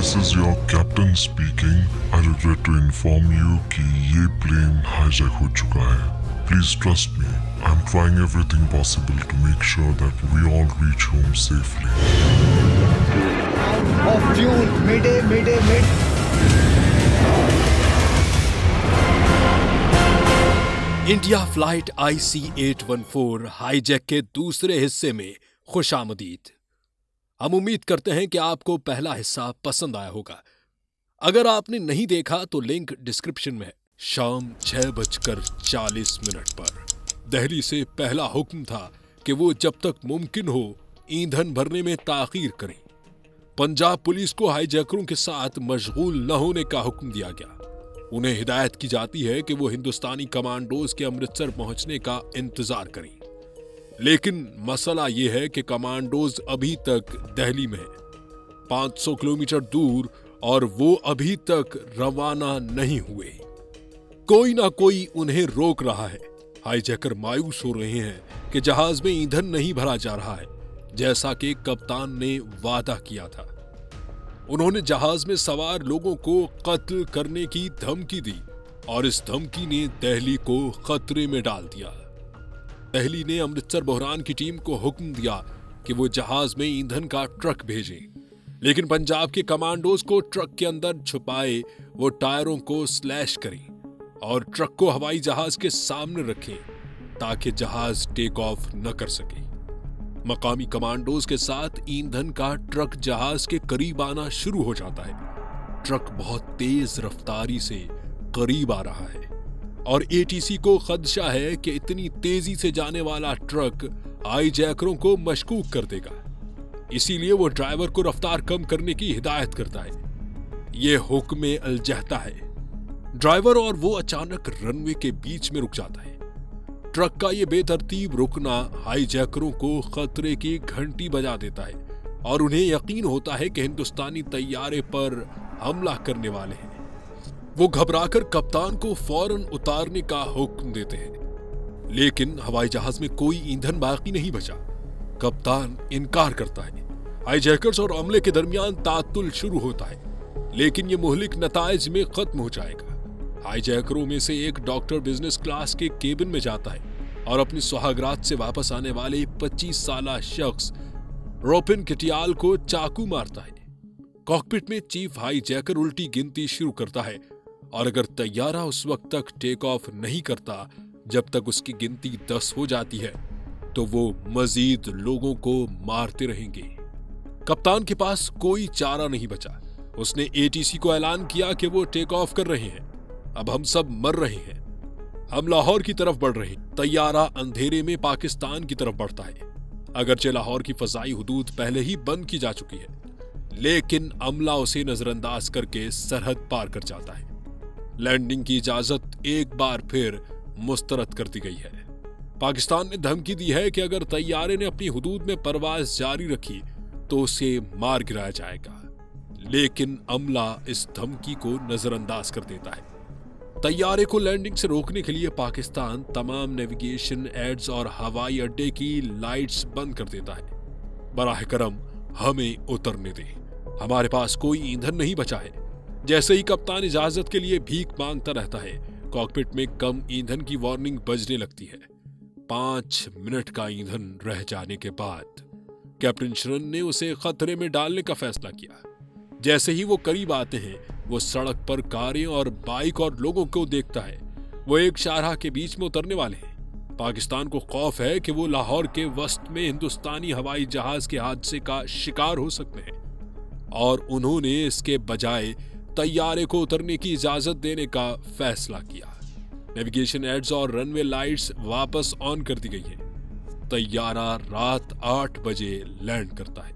This is your captain speaking. I regret to inform you कि ये plane hijack हो चुका है. Please trust me. I'm trying everything possible to make sure that we all reach home safely. Out of fuel. Mayday. India flight IC-814 hijack के दूसरे हिस्से में खुशामदीद। हम उम्मीद करते हैं कि आपको पहला हिस्सा पसंद आया होगा। अगर आपने नहीं देखा तो लिंक डिस्क्रिप्शन में है। शाम 6:40 पर दिल्ली से पहला हुक्म था कि वो जब तक मुमकिन हो ईंधन भरने में ताखीर करें। पंजाब पुलिस को हाईजैकरों के साथ मशगूल न होने का हुक्म दिया गया। उन्हें हिदायत की जाती है कि वो हिंदुस्तानी कमांडोज के अमृतसर पहुंचने का इंतजार करें। लेकिन मसला यह है कि कमांडोज अभी तक दिल्ली में हैं, 500 किलोमीटर दूर, और वो अभी तक रवाना नहीं हुए। कोई ना कोई उन्हें रोक रहा है। हाईजैकर मायूस हो रहे हैं कि जहाज में ईंधन नहीं भरा जा रहा है, जैसा कि कप्तान ने वादा किया था। उन्होंने जहाज में सवार लोगों को कत्ल करने की धमकी दी और इस धमकी ने दिल्ली को खतरे में डाल दिया। दिल्ली ने अमृतसर बहरान की टीम को हुक्म दिया कि वो जहाज में ईंधन का ट्रक भेजें, लेकिन पंजाब के कमांडोज को ट्रक के अंदर छुपाए वो टायरों को स्लैश करें और ट्रक को हवाई जहाज के सामने रखें ताकि जहाज टेक ऑफ न कर सके। मकामी कमांडोज के साथ ईंधन का ट्रक जहाज के करीब आना शुरू हो जाता है। ट्रक बहुत तेज रफ्तारी से करीब आ रहा है और ATC को खदशा है कि इतनी तेजी से जाने वाला ट्रक हाईजैकरों को मशकूक कर देगा। इसीलिए वो ड्राइवर को रफ्तार कम करने की हिदायत करता है। ये हुक्म अलजहता है। ड्राइवर और वो अचानक रनवे के बीच में रुक जाता है। ट्रक का ये बेतरतीब रुकना हाईजैकरों को खतरे की घंटी बजा देता है और उन्हें यकीन होता है कि हिंदुस्तानी तैयारे पर हमला करने वाले हैं। वो घबराकर कप्तान को फौरन उतारने का हुक्म देते हैं, लेकिन हवाई जहाज में कोई ईंधन बाकी नहीं बचा। कप्तान इनकार करता है। हाईजैकर्स और अमले के दरमियान तातुल शुरू होता है, लेकिन ये मुहलिक नताइज में खत्म हो जाएगा। हाईजैकरों में से एक डॉक्टर बिजनेस क्लास के केबिन में जाता है और अपनी सुहागरात से वापस आने वाले 25 साला शख्स रोपिन कटियाल को चाकू मारता है। कॉकपिट में चीफ हाईजैकर उल्टी गिनती शुरू करता है और अगर तैयारा उस वक्त तक टेक ऑफ नहीं करता जब तक उसकी गिनती 10 हो जाती है तो वो मजीद लोगों को मारते रहेंगे। कप्तान के पास कोई चारा नहीं बचा। उसने ATC को ऐलान किया कि वो टेक ऑफ कर रहे हैं। अब हम सब मर रहे हैं। हम लाहौर की तरफ बढ़ रहे हैं। तैयारा अंधेरे में पाकिस्तान की तरफ बढ़ता है। अगरचे लाहौर की फजाई हुदूद पहले ही बंद की जा चुकी है, लेकिन अमला उसे नजरअंदाज करके सरहद पार कर जाता है। लैंडिंग की इजाजत एक बार फिर मुस्तरद कर दी गई है। पाकिस्तान ने धमकी दी है कि अगर तैयारे ने अपनी हुदूद में परवाज जारी रखी तो उसे मार गिराया जाएगा, लेकिन अमला इस धमकी को नजरअंदाज कर देता है। तैयारे को लैंडिंग से रोकने के लिए पाकिस्तान तमाम नेविगेशन एड्स और हवाई अड्डे की लाइट्स बंद कर देता है। बराह करम हमें उतरने दे, हमारे पास कोई ईंधन नहीं बचा है। जैसे ही कप्तान इजाजत के लिए भीख मांगता रहता है, कॉकपिट में कम ईंधन की वार्निंग बजने लगती है। 5 मिनट का ईंधन रह जाने के बाद कैप्टन शरण ने उसे खतरे में डालने का फैसला किया। जैसे ही वो करीब आते हैं, वो सड़क पर कारें और बाइक और लोगों को देखता है। वो एक शाहराह के बीच में उतरने वाले हैं। पाकिस्तान को खौफ है कि वो लाहौर के वस्त में हिंदुस्तानी हवाई जहाज के हादसे का शिकार हो सकते हैं और उन्होंने इसके बजाय तैयारे को उतरने की इजाजत देने का फैसला किया। नेविगेशन एड्स और रनवे लाइट्स वापस ऑन कर दी गई है। तैयारा रात 8 बजे लैंड करता है।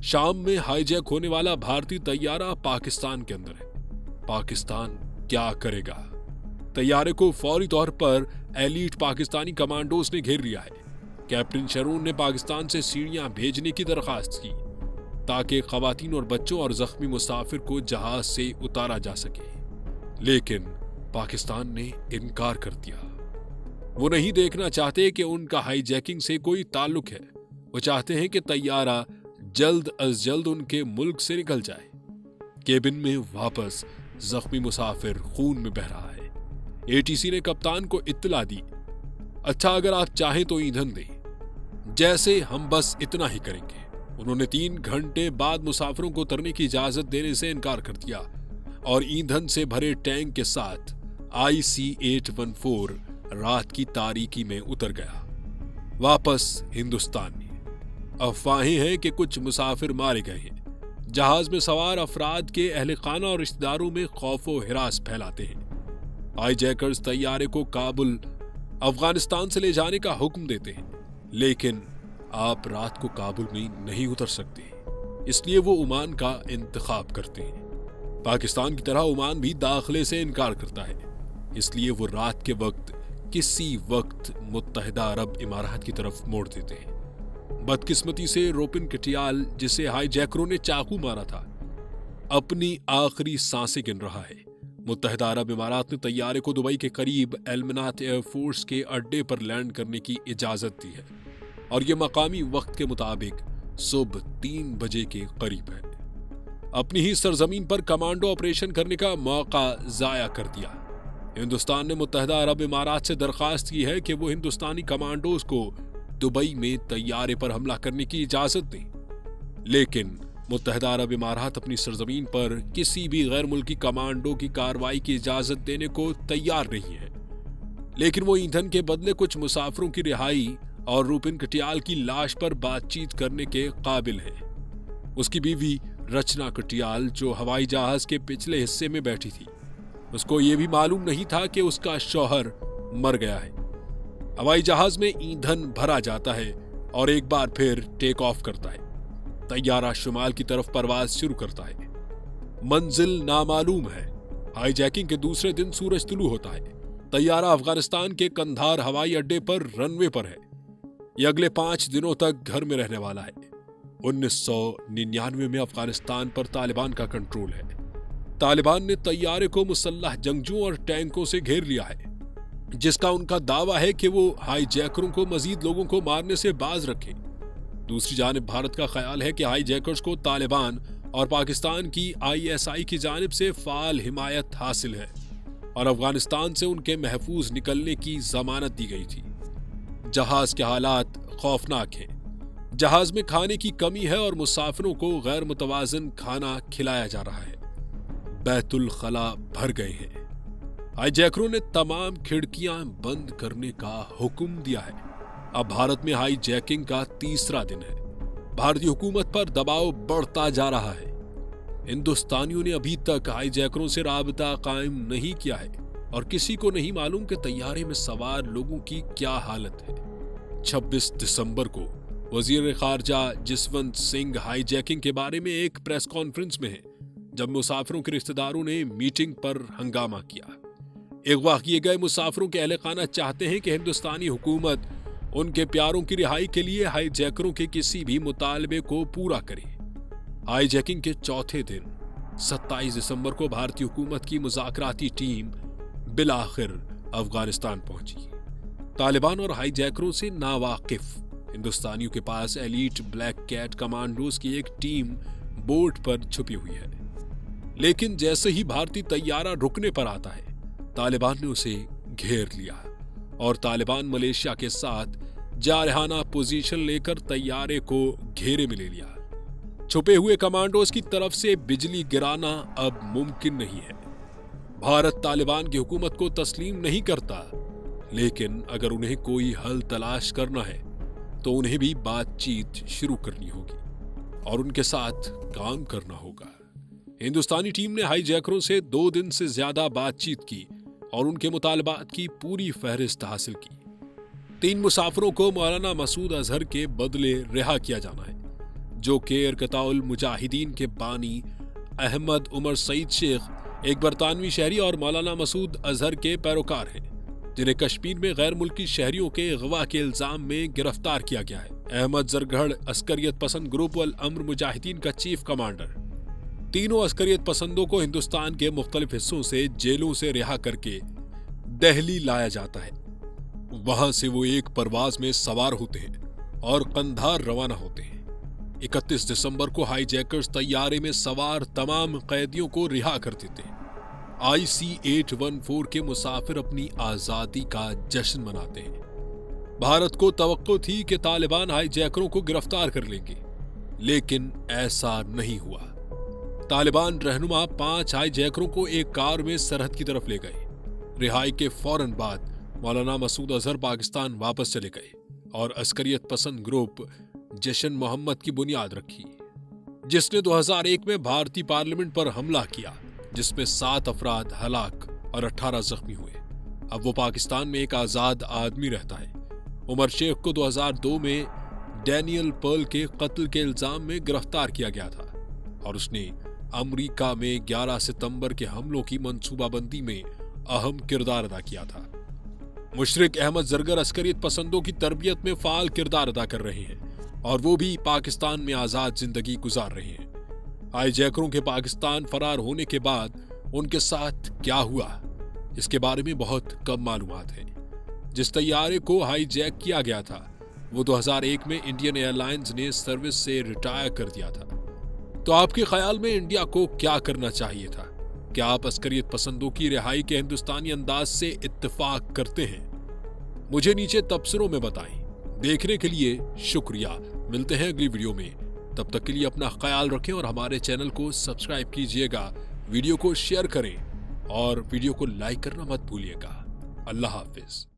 शाम में हाईजैक होने वाला भारतीय तैयारा पाकिस्तान के अंदर है। पाकिस्तान क्या करेगा? तैयारे को फौरी तौर पर एलीट पाकिस्तानी कमांडोज ने घेर लिया है। कैप्टन शरून ने पाकिस्तान से सीढ़ियां भेजने की दरखास्त की ताकि खवातीन और बच्चों और जख्मी मुसाफिर को जहाज से उतारा जा सके, लेकिन पाकिस्तान ने इनकार कर दिया। वो नहीं देखना चाहते कि उनका हाईजैकिंग से कोई ताल्लुक है। वो चाहते हैं कि तैयारा जल्द अज जल्द उनके मुल्क से निकल जाए। केबिन में वापस जख्मी मुसाफिर खून में बह रहा है। एटीसी ने कप्तान को इत्तला दी, अच्छा अगर आप चाहें तो ईंधन दें, जैसे हम बस इतना ही करेंगे। उन्होंने 3 घंटे बाद मुसाफिरों को उतरने की इजाजत देने से इनकार कर दिया और ईंधन से भरे टैंक के साथ IC-814 रात की तारीकी में उतर गया, वापस हिंदुस्तान में। अफवाहें हैं कि कुछ मुसाफिर मारे गए हैं। जहाज में सवार अफराद के अहले खाना और रिश्तेदारों में खौफ व हिरास फैलाते हैं। हाईजैकर्स तैयारे को काबुल अफगानिस्तान से ले जाने का हुक्म देते हैं, लेकिन आप रात को काबुल में नहीं उतर सकते, इसलिए वो ओमान का इंतखाब करते हैं। पाकिस्तान की तरह ओमान भी दाखिले से इनकार करता है, इसलिए वो रात के वक्त किसी वक्त मुत्तहिदा अरब इमारात की तरफ मोड़ देते हैं। बदकिस्मती से रोपिन कटियाल, जिसे हाईजैकरों ने चाकू मारा था, अपनी आखिरी सांसें गिन रहा है। मुत्तहिदा अरब इमारात ने तैयारे को दुबई के करीब एलमनात एयरफोर्स के अड्डे पर लैंड करने की इजाजत दी है और यह मकामी वक्त के मुताबिक सुबह 3 बजे के करीब है। अपनी ही सरजमीन पर कमांडो ऑपरेशन करने का मौका जाया कर दिया। हिंदुस्तान ने मुत्तहिदा अरब इमारात से दरखास्त की है कि वो हिंदुस्तानी कमांडोज को दुबई में तैयारे पर हमला करने की इजाजत दें, लेकिन मुत्तहिदा अरब इमारात अपनी सरजमीन पर किसी भी गैर मुल्की कमांडो की कार्रवाई की इजाजत देने को तैयार नहीं है। लेकिन वो ईंधन के बदले कुछ मुसाफिरों की रिहाई और रूपिन कटियाल की लाश पर बातचीत करने के काबिल है। उसकी बीवी रचना कटियाल, जो हवाई जहाज के पिछले हिस्से में बैठी थी, उसको ये भी मालूम नहीं था कि उसका शौहर मर गया है। हवाई जहाज में ईंधन भरा जाता है और एक बार फिर टेक ऑफ करता है। तैयारा शुमाल की तरफ परवाज शुरू करता है। मंजिल नामालूम है। हाईजैकिंग के दूसरे दिन सूरज तुलू होता है। तैयारा अफगानिस्तान के कंधार हवाई अड्डे पर रनवे पर है। यह अगले 5 दिनों तक घर में रहने वाला है। 1999 में अफगानिस्तान पर तालिबान का कंट्रोल है। तालिबान ने तैयारे को मुसल्लह जंगजुओं और टैंकों से घेर लिया है, जिसका उनका दावा है कि वो हाईजैकरों को मजीद लोगों को मारने से बाज रखें। दूसरी जानिब भारत का ख्याल है कि हाईजैकर्स को तालिबान और पाकिस्तान की ISI की जानिब से फाल हिमायत हासिल है और अफगानिस्तान से उनके महफूज निकलने की जमानत दी गई थी। जहाज के हालात खौफनाक हैं। जहाज में खाने की कमी है और मुसाफिरों को गैर मुतवाजन खाना खिलाया जा रहा है। बैतुल खला भर गए हैं। हाईजैकरों ने तमाम खिड़कियां बंद करने का हुक्म दिया है। अब भारत में हाईजैकिंग का 3रा दिन है। भारतीय हुकूमत पर दबाव बढ़ता जा रहा है। हिंदुस्तानियों ने अभी तक हाईजैकरों से राबता कायम नहीं किया है और किसी को नहीं मालूम कि तैयारे में सवार लोगों की क्या हालत है। 26 दिसंबर को वजीर खारजा जसवंत सिंह हाईजैकिंग के बारे में एक प्रेस कॉन्फ्रेंस में है, जब मुसाफिरों के रिश्तेदारों ने मीटिंग पर हंगामा किया। अगवा किए गए मुसाफिरों के अहले खाना चाहते हैं कि हिंदुस्तानी हुकूमत उनके प्यारों की रिहाई के लिए हाईजैकरों के किसी भी मुतालबे को पूरा करे। हाईजैकिंग के चौथे दिन 27 दिसंबर को भारतीय हुकूमत की मुज़ाकराती टीम बिलाखिर अफगानिस्तान पहुंची। तालिबान और हाईजैकरों से नावाकिफ हिंदुस्तानियों के पास एलीट ब्लैक कैट कमांडोज की एक टीम बोट पर छुपी हुई है, लेकिन जैसे ही भारतीय तैयारा रुकने पर आता है, तालिबान ने उसे घेर लिया और तालिबान मलेशिया के साथ जारहाना पोजीशन लेकर तैयारे को घेरे में ले लिया। छुपे हुए कमांडोज की तरफ से बिजली गिराना अब मुमकिन नहीं है। भारत तालिबान की हुकूमत को तस्लीम नहीं करता, लेकिन अगर उन्हें कोई हल तलाश करना है तो उन्हें भी बातचीत शुरू करनी होगी और उनके साथ काम करना होगा। हिंदुस्तानी टीम ने हाईजैकरों से 2 दिन से ज्यादा बातचीत की और उनके मुतालबात की पूरी फहरिस्त हासिल की। 3 मुसाफिरों को मौलाना मसूद अजहर के बदले रिहा किया जाना है, जो कि इरकताउल मुजाहिदीन के बानी अहमद उमर सईद शेख, एक बरतानवी शहरी और मौलाना मसूद अजहर के पैरोकार हैं, जिन्हें कश्मीर में गैर मुल्की शहरियों के अगवा के इल्जाम में गिरफ्तार किया गया है। अहमद जरगढ़ अस्करियत पसंद ग्रुप वल अम्र मुजाहिदीन का चीफ कमांडर। तीनों अस्करियत पसंदों को हिंदुस्तान के मुख्तलिफ हिस्सों से जेलों से रिहा करके दिल्ली लाया जाता है। वहां से वो एक परवाज में सवार होते हैं और कंधार रवाना होते हैं। 31 दिसंबर को हाईजैकर्स तैयारे में सवार तमाम कैदियों को रिहा कर देते हैं। IC-814 के मुसाफिर अपनी आजादी का जश्न मनाते हैं। भारत को तवक्को थी कि तालिबान हाईजैकरों को गिरफ्तार कर लेंगे, लेकिन ऐसा नहीं हुआ। तालिबान रहनुमा 5 हाईजैकरों को एक कार में सरहद की तरफ ले गए। रिहाई के फौरन बाद मौलाना मसूद अजहर पाकिस्तान वापस चले गए और अस्करियत पसंद ग्रुप जशन मोहम्मद की बुनियाद रखी, जिसने 2001 में भारतीय पार्लियामेंट पर हमला किया, जिसमें 7 अफराद हलाक और 18 जख्मी हुए। अब वो पाकिस्तान में एक आजाद आदमी रहता है। उमर शेख को 2002 में डैनियल पर्ल के कत्ल के इल्जाम में गिरफ्तार किया गया था और उसने अमेरिका में 11 सितंबर के हमलों की मंसूबाबंदी में अहम किरदार अदा किया था। मुशरिक अहमद जरगर अस्करियत पसंदों की तरबियत में फाल किरदार अदा कर रहे हैं और वो भी पाकिस्तान में आजाद जिंदगी गुजार रहे हैं। हाईजैकरों के पाकिस्तान फरार होने के बाद उनके साथ क्या हुआ, इसके बारे में बहुत कम मालूमात है। जिस तैयारे को हाईजैक किया गया था वो 2001 में इंडियन एयरलाइंस ने सर्विस से रिटायर कर दिया था। तो आपके ख्याल में इंडिया को क्या करना चाहिए था? क्या आप अस्करियत पसंदों की रिहाई के हिंदुस्तानी अंदाज से इत्तेफाक करते हैं? मुझे नीचे तबसरों में बताएं। देखने के लिए शुक्रिया। मिलते हैं अगली वीडियो में। तब तक के लिए अपना ख्याल रखें और हमारे चैनल को सब्सक्राइब कीजिएगा, वीडियो को शेयर करें और वीडियो को लाइक करना मत भूलिएगा। अल्लाह हाफिज।